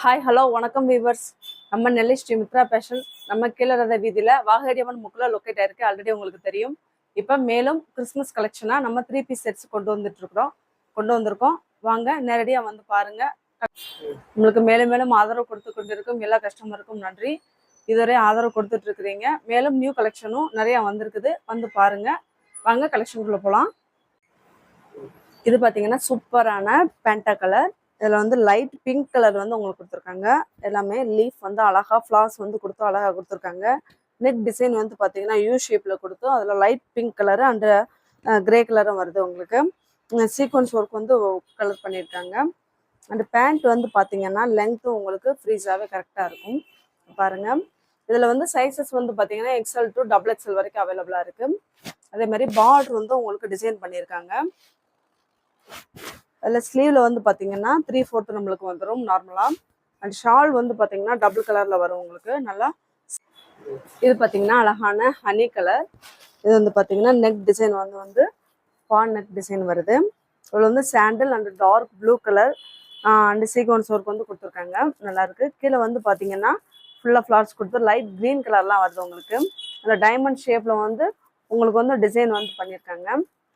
Hi hello வணக்கம் viewers. நம்ம நெல்லை Sri Mitra fashion நம்ம கீழரத வீதியில் வாகடியம்மன் முக்கில் லொக்கேட் ஆயிருக்கு. ஆல்ரெடி உங்களுக்கு தெரியும். இப்போ மேலும் கிறிஸ்மஸ் கலெக்ஷனாக நம்ம 3 பீஸ் செட்ஸ் கொண்டு வந்திருக்கோம். வாங்க நேரடியாக வந்து பாருங்க. உங்களுக்கு மேலும் மேலும் ஆதரவு கொடுத்து கொண்டிருக்கும் எல்லா கஸ்டமருக்கும் நன்றி. இதுவரை ஆதரவு கொடுத்துட்டு இருக்கிறீங்க. மேலும் நியூ கலெக்ஷனும் நிறையா வந்திருக்குது, வந்து பாருங்க. வாங்க கலெக்ஷனுக்குள்ள போகலாம். இது பார்த்தீங்கன்னா சூப்பரான பேண்டா கலர். இதில் வந்து லைட் பிங்க் கலர் வந்து உங்களுக்கு கொடுத்துருக்காங்க. எல்லாமே லீஃப் வந்து அழகா ஃப்ளார்ஸ் வந்து கொடுத்து அழகா கொடுத்துருக்காங்க. நெக் டிசைன் வந்து பார்த்தீங்கன்னா யூ ஷேப்பில் கொடுத்து அதில் light pink colour and grey கலரும் வருது. உங்களுக்கு சீக்வன்ஸ் ஒர்க் வந்து கலர் பண்ணியிருக்காங்க. அண்ட் பேண்ட் வந்து பார்த்தீங்கன்னா லென்த்தும் உங்களுக்கு ஃப்ரீஸாகவே கரெக்டாக இருக்கும். பாருங்கள், இதில் வந்து சைஸஸ் வந்து பார்த்தீங்கன்னா XL to XXL வரைக்கும் அவைலபிளாக இருக்குது. அதே மாதிரி பார்டர் வந்து உங்களுக்கு டிசைன் பண்ணியிருக்காங்க. அதில் ஸ்லீவில் வந்து பார்த்தீங்கன்னா 3/4 நம்மளுக்கு வந்துடும் நார்மலாக. அண்ட் ஷால் வந்து பார்த்தீங்கன்னா டபுள் கலரில் வரும் உங்களுக்கு நல்லா. இது பார்த்தீங்கன்னா அழகான ஹனி கலர். இது வந்து பார்த்தீங்கன்னா நெக் டிசைன் வந்து பான் நெக் டிசைன் வருது. இதில் வந்து sandal and dark blue colour and sequence work வந்து கொடுத்துருக்காங்க. நல்லாயிருக்கு. கீழே வந்து பார்த்தீங்கன்னா ஃபுல்லாக ஃப்ளார்ஸ் கொடுத்து லைட் க்ரீன் கலர்லாம் வருது உங்களுக்கு. அதில் டைமண்ட் ஷேப்பில் வந்து உங்களுக்கு வந்து டிசைன் வந்து பண்ணியிருக்காங்க.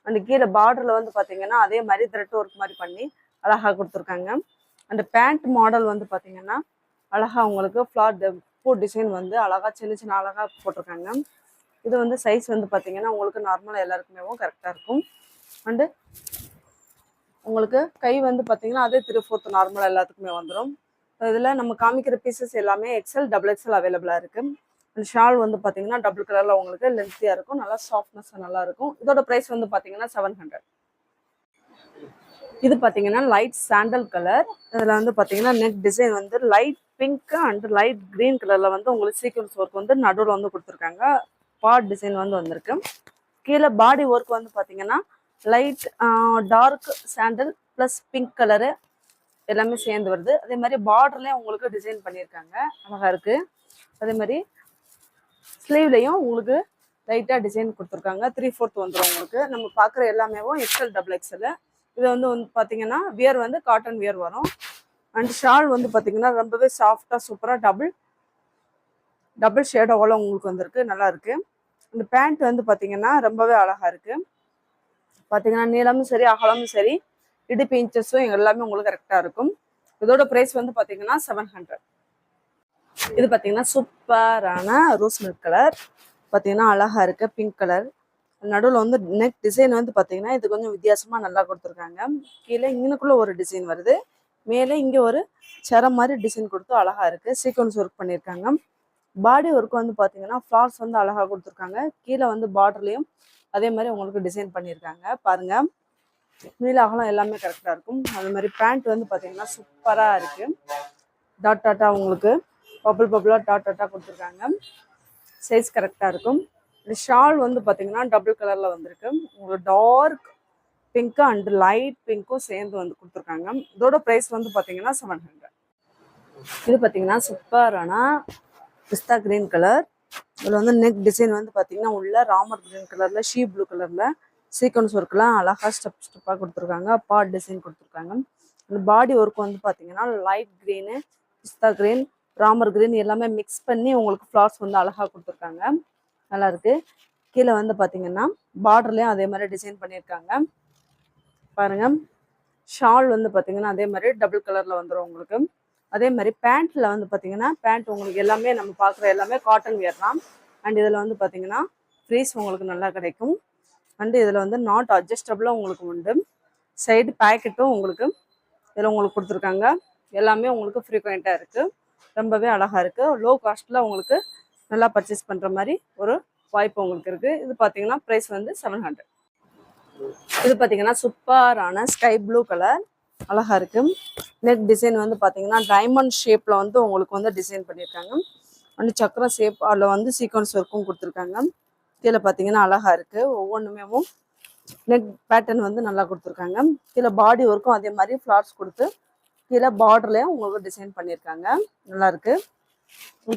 அண்ட் கீழே பார்டரில் வந்து பார்த்தீங்கன்னா அதே மாதிரி த்ரெட் ஒர்க் மாதிரி பண்ணி அழகாக கொடுத்துருக்காங்க. அந்த பேண்ட் மாடல் வந்து பார்த்தீங்கன்னா அழகாக உங்களுக்கு ஃப்ளார் பூ டிசைன் வந்து அழகாக சின்ன சின்ன அழகாக போட்டிருக்காங்க. இது வந்து சைஸ் வந்து பார்த்தீங்கன்னா உங்களுக்கு நார்மலாக எல்லாருக்குமே கரெக்டாக இருக்கும். அண்டு உங்களுக்கு கை வந்து பார்த்தீங்கன்னா அதே 3/4 நார்மலாக எல்லாத்துக்குமே வந்துடும். இதில் நம்ம காமிக்கிற பீசஸ் எல்லாமே XL XXL அவைலபிளாக இருக்குது. அண்ட் ஷால் வந்து பார்த்தீங்கன்னா டபுள் கலரில் உங்களுக்கு லென்த்தியாக இருக்கும், நல்லா சாஃப்ட்னஸாக நல்லா இருக்கும். இதோட ப்ரைஸ் வந்து பார்த்தீங்கன்னா 700. இது பார்த்தீங்கன்னா லைட் சாண்டல் கலர். இதில் வந்து பார்த்தீங்கன்னா நெக் டிசைன் வந்து light pink and light green கலரில் வந்து உங்களுக்கு சீக்வன்ஸ் ஒர்க் வந்து நடுவில் வந்து கொடுத்துருக்காங்க. பார்ட் டிசைன் வந்து வந்திருக்கு. கீழே பாடி ஒர்க் வந்து பார்த்தீங்கன்னா light dark sandal plus pink colour எல்லாமே சேர்ந்து வருது. அதே மாதிரி பார்டர்லேயும் உங்களுக்கு டிசைன் பண்ணியிருக்காங்க, அழகாக இருக்குது. அதே மாதிரி ஸ்லீவ்லையும் உங்களுக்கு லைட்டாக டிசைன் கொடுத்துருக்காங்க. 3/4 வந்துடும் உங்களுக்கு. நம்ம பார்க்குற எல்லாமே XL XXL. இது வந்து பார்த்தீங்கன்னா வியர் வந்து காட்டன் வியர் வரும். அண்ட் ஷால் வந்து பார்த்தீங்கன்னா ரொம்பவே சாஃப்டாக சூப்பராக டபுள் ஷேடோவில் உங்களுக்கு வந்திருக்கு, நல்லா இருக்கு. இந்த பேண்ட் வந்து பார்த்தீங்கன்னா ரொம்பவே அழகாக இருக்குது. பார்த்தீங்கன்னா நீளமும் சரி அகலமும் சரி இடுப்பு இன்ச்சஸும் எல்லாமே உங்களுக்கு கரெக்டாக இருக்கும். இதோட ப்ரைஸ் வந்து பார்த்தீங்கன்னா 700. இது பார்த்தீங்கன்னா சூப்பரான ரோஸ் மில்க் கலர். பார்த்தீங்கன்னா அழகாக இருக்குது, பிங்க் கலர். நடுவில் வந்து நெக் டிசைன் வந்து பார்த்தீங்கன்னா இது கொஞ்சம் வித்தியாசமாக நல்லா கொடுத்துருக்காங்க. கீழே இங்கனுக்குள்ளே ஒரு டிசைன் வருது, மேலே இங்கே ஒரு சரம் மாதிரி டிசைன் கொடுத்து அழகாக இருக்குது. சீக்வன்ஸ் ஒர்க் பண்ணியிருக்காங்க. பாடி ஒர்க் வந்து பார்த்தீங்கன்னா ஃப்ளார்ஸ் வந்து அழகாக கொடுத்துருக்காங்க. கீழே வந்து பார்டர்லேயும் அதே மாதிரி உங்களுக்கு டிசைன் பண்ணியிருக்காங்க. பாருங்கள், நீல அகலம் எல்லாமே கரெக்டாக இருக்கும். அது மாதிரி பேண்ட் வந்து பார்த்தீங்கன்னா சூப்பராக இருக்குது. டாட்டாக உங்களுக்கு பபுளாக டாட்டாக கொடுத்துருக்காங்க. சைஸ் கரெக்டாக இருக்கும். ஷால் வந்து பார்த்தீங்கன்னா டபுள் கலரில் வந்திருக்கு. உங்களுக்கு டார்க் பிங்க்கு அண்ட் லைட் பிங்க்கும் சேர்ந்து வந்து கொடுத்துருக்காங்க. இதோட ப்ரைஸ் வந்து பார்த்தீங்கன்னா 700. இது பார்த்தீங்கன்னா சூப்பரான பிஸ்தா கிரீன் கலர். இதில் வந்து நெக் டிசைன் வந்து பார்த்தீங்கன்னா உள்ள ராமர் கிரீன் கலரில் ஷீ ப்ளூ கலரில் சீக்வன்ஸ் ஒர்க்லாம் அழகாக ஸ்டெப்பாக கொடுத்துருக்காங்க. பார்ட் டிசைன் கொடுத்துருக்காங்க. இந்த பாடி ஒர்க் வந்து பார்த்தீங்கன்னா லைட் க்ரீனு, பிஸ்தா கிரீன், ராமர் கிரீன் எல்லாமே மிக்ஸ் பண்ணி உங்களுக்கு ஃப்ளார்ஸ் வந்து அழகாக கொடுத்துருக்காங்க, நல்லாயிருக்கு. கீழே வந்து பார்த்தீங்கன்னா பார்டர்லேயும் அதே மாதிரி டிசைன் பண்ணியிருக்காங்க. பாருங்கள், ஷால் வந்து பார்த்தீங்கன்னா அதே மாதிரி டபுள் கலரில் வந்துடும் உங்களுக்கு. அதே மாதிரி பேண்ட்டில் வந்து பார்த்தீங்கன்னா பேண்ட் உங்களுக்கு எல்லாமே நம்ம பார்க்குற எல்லாமே காட்டன் வியர் தான். அண்ட் இதில் வந்து பார்த்தீங்கன்னா ஃப்ரீஸ் உங்களுக்கு நல்லா கிடைக்கும். அண்டு இதில் வந்து நாட் அட்ஜஸ்டபுளாக உங்களுக்கு உண்டு. சைடு பேக்கெட்டும் உங்களுக்கு இதில் உங்களுக்கு கொடுத்துருக்காங்க. எல்லாமே உங்களுக்கு ஃப்ரீக்வெண்ட்டாக இருக்குது, ரொம்பவே அழகாக இருக்குது. லோ காஸ்ட்டில் உங்களுக்கு நல்லா பர்ச்சேஸ் பண்ணுற மாதிரி ஒரு வாய்ப்பு உங்களுக்கு இருக்குது. இது பார்த்தீங்கன்னா ப்ரைஸ் வந்து 700. இது பார்த்தீங்கன்னா சூப்பரான ஸ்கை ப்ளூ கலர், அழகாக இருக்குது. நெக் டிசைன் வந்து பார்த்தீங்கன்னா டைமண்ட் ஷேப்பில் வந்து உங்களுக்கு வந்து டிசைன் பண்ணியிருக்காங்க. அண்டு சக்கரம் ஷேப் அதில் வந்து சீக்வன்ஸ் ஒர்க்கும் கொடுத்துருக்காங்க. கீழே பார்த்தீங்கன்னா அழகாக இருக்குது. ஒவ்வொன்றுமே நெக் பேட்டர்ன் வந்து நல்லா கொடுத்துருக்காங்க. கீழே பாடி ஒர்க்கும் அதே மாதிரி ஃப்ளார்ஸ் கொடுத்து கீழே பார்டர்லேயும் உங்களுக்கு டிசைன் பண்ணியிருக்காங்க, நல்லாயிருக்கு.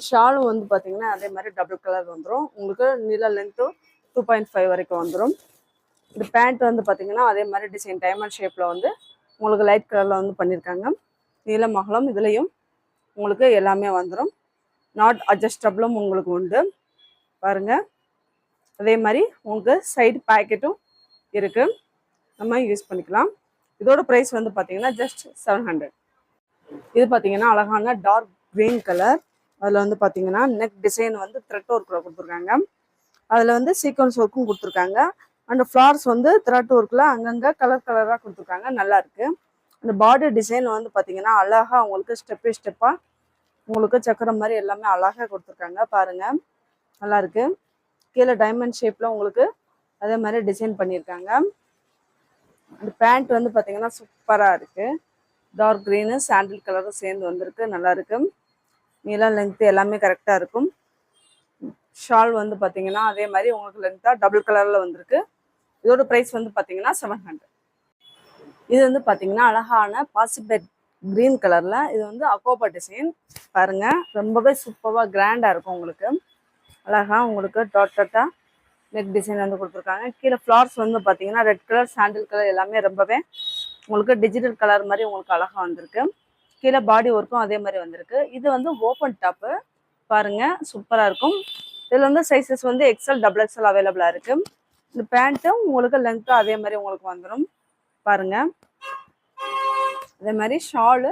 ஷாலும் வந்து பார்த்தீங்கன்னா அதே மாதிரி டபுள் கலர் வந்துடும் உங்களுக்கு. நீல லென்த்து 2.5 வரைக்கும் வந்துடும். இந்த பேண்ட் வந்து பார்த்தீங்கன்னா அதே மாதிரி டிசைன் டைமண்ட் ஷேப்பில் வந்து உங்களுக்கு லைட் கலரில் வந்து பண்ணியிருக்காங்க. நீளம் அகலம் இதுலேயும் உங்களுக்கு எல்லாமே வந்துடும். நாட் அட்ஜஸ்டபிளும் உங்களுக்கு உண்டு பாருங்கள். அதே மாதிரி உங்களுக்கு சைடு பாக்கெட்டும் இருக்குது, நம்ம யூஸ் பண்ணிக்கலாம். இதோட ப்ரைஸ் வந்து பார்த்தீங்கன்னா ஜஸ்ட் 700. இது பார்த்தீங்கன்னா அழகான டார்க் க்ரீன் கலர். அதில் வந்து பார்த்தீங்கன்னா நெக் டிசைன் வந்து த்ரெட் ஒர்க்கில் கொடுத்துருக்காங்க. அதில் வந்து சீக்வன்ஸ் ஒர்க்கும் கொடுத்துருக்காங்க. அண்ட் ஃப்ளார்ஸ் வந்து த்ரெட் ஒர்க்கில் அங்கங்கே கலர் கலராக கொடுத்துருக்காங்க. நல்லாயிருக்கு. அந்த பாடி டிசைன் வந்து பார்த்தீங்கன்னா அழகாக உங்களுக்கு ஸ்டெப்பாக உங்களுக்கு சக்கரம் மாதிரி எல்லாமே அழகாக கொடுத்துருக்காங்க பாருங்கள். நல்லாயிருக்கு. கீழே டைமண்ட் ஷேப்பில் உங்களுக்கு அதே மாதிரி டிசைன் பண்ணியிருக்காங்க. அந்த பேண்ட் வந்து பார்த்தீங்கன்னா சூப்பராக இருக்குது. டார்க் க்ரீனு சாண்டில் கலரும் சேர்ந்து வந்திருக்கு. நல்லாயிருக்கு. நீளம் லென்த்து எல்லாமே கரெக்டாக இருக்கும். ஷால் வந்து பார்த்தீங்கன்னா அதே மாதிரி உங்களுக்கு லென்த்தாக டபுள் கலரில் வந்திருக்கு. இதோட ப்ரைஸ் வந்து பார்த்தீங்கன்னா 700. இது வந்து பார்த்தீங்கன்னா அழகான பாசிபெட் க்ரீன் கலரில். இது வந்து அக்கோபா டிசைன் பாருங்கள். ரொம்பவே சூப்பராக கிராண்டாக இருக்கும். உங்களுக்கு அழகாக உங்களுக்கு டாட்டாக நெக் டிசைன் வந்து கொடுத்துருக்காங்க. கீழே ஃப்ளார்ஸ் வந்து பார்த்தீங்கன்னா ரெட் கலர் சாண்டில் கலர் எல்லாமே ரொம்பவே உங்களுக்கு டிஜிட்டல் கலர் மாதிரி உங்களுக்கு அழகாக வந்திருக்கு. கீழே பாடி ஒர்க்கும் அதே மாதிரி வந்திருக்கு. இது வந்து ஓப்பன் டாப்பு பாருங்கள், சூப்பராக இருக்கும். இதில் வந்து சைஸஸ் வந்து எக்ஸ்எல் XXL அவைலபிளாக இருக்குது. இந்த பேண்ட்டும் உங்களுக்கு லென்த்து அதே மாதிரி உங்களுக்கு வந்துடும் பாருங்கள். அதே மாதிரி ஷாலு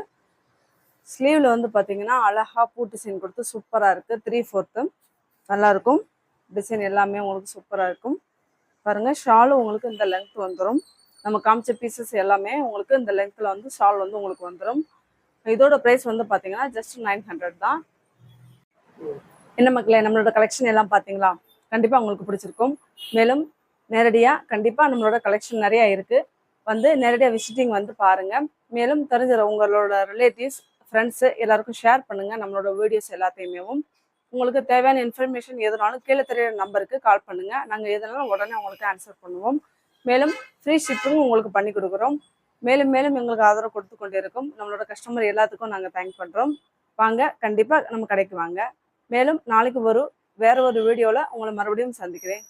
ஸ்லீவில் வந்து பார்த்தீங்கன்னா அழகாக பூ டிசைன் கொடுத்து சூப்பராக இருக்குது. 3/4 நல்லாயிருக்கும். டிசைன் எல்லாமே உங்களுக்கு சூப்பராக இருக்கும் பாருங்கள். ஷாலும் உங்களுக்கு இந்த லென்த் வந்துடும். நம்ம காமிச்ச பீசஸ் எல்லாமே உங்களுக்கு இந்த லென்த்தில் வந்து ஷால் வந்து உங்களுக்கு வந்துடும். இதோட ப்ரைஸ் வந்து பார்த்தீங்கன்னா ஜஸ்ட் 900 தான். என்ன மக்களே, நம்மளோட கலெக்ஷன் எல்லாம் பார்த்தீங்களா? கண்டிப்பாக உங்களுக்கு பிடிச்சிருக்கும். மேலும் நேரடியாக கண்டிப்பாக நம்மளோட கலெக்ஷன் நிறையா இருக்குது. வந்து நேரடியாக விசிட்டிங் வந்து பாருங்கள். மேலும் தெரிஞ்ச உங்களோட ரிலேட்டிவ்ஸ் ஃப்ரெண்ட்ஸு எல்லாருக்கும் ஷேர் பண்ணுங்கள் நம்மளோட வீடியோஸ் எல்லாத்தையுமே. உங்களுக்கு தேவையான இன்ஃபர்மேஷன் எதுனாலும் கீழே தெரியிற நம்பருக்கு கால் பண்ணுங்கள். நாங்கள் எதுனாலும் உடனே உங்களுக்கு ஆன்சர் பண்ணுவோம். மேலும் ஃப்ரீ ஷிப்பிங் உங்களுக்கு பண்ணி கொடுக்குறோம். மேலும் மேலும் எங்களுக்கு ஆதரவு கொடுத்து கொண்டே இருக்கும். நம்மளோட கஸ்டமர் எல்லாத்துக்கும் நாங்கள் தேங்க் பண்ணுறோம். வாங்க, கண்டிப்பாக நம்ம கடைக்கு வாங்க. மேலும் நாளைக்கு வேற ஒரு வீடியோவில் உங்களை மறுபடியும் சந்திக்கிறேன்.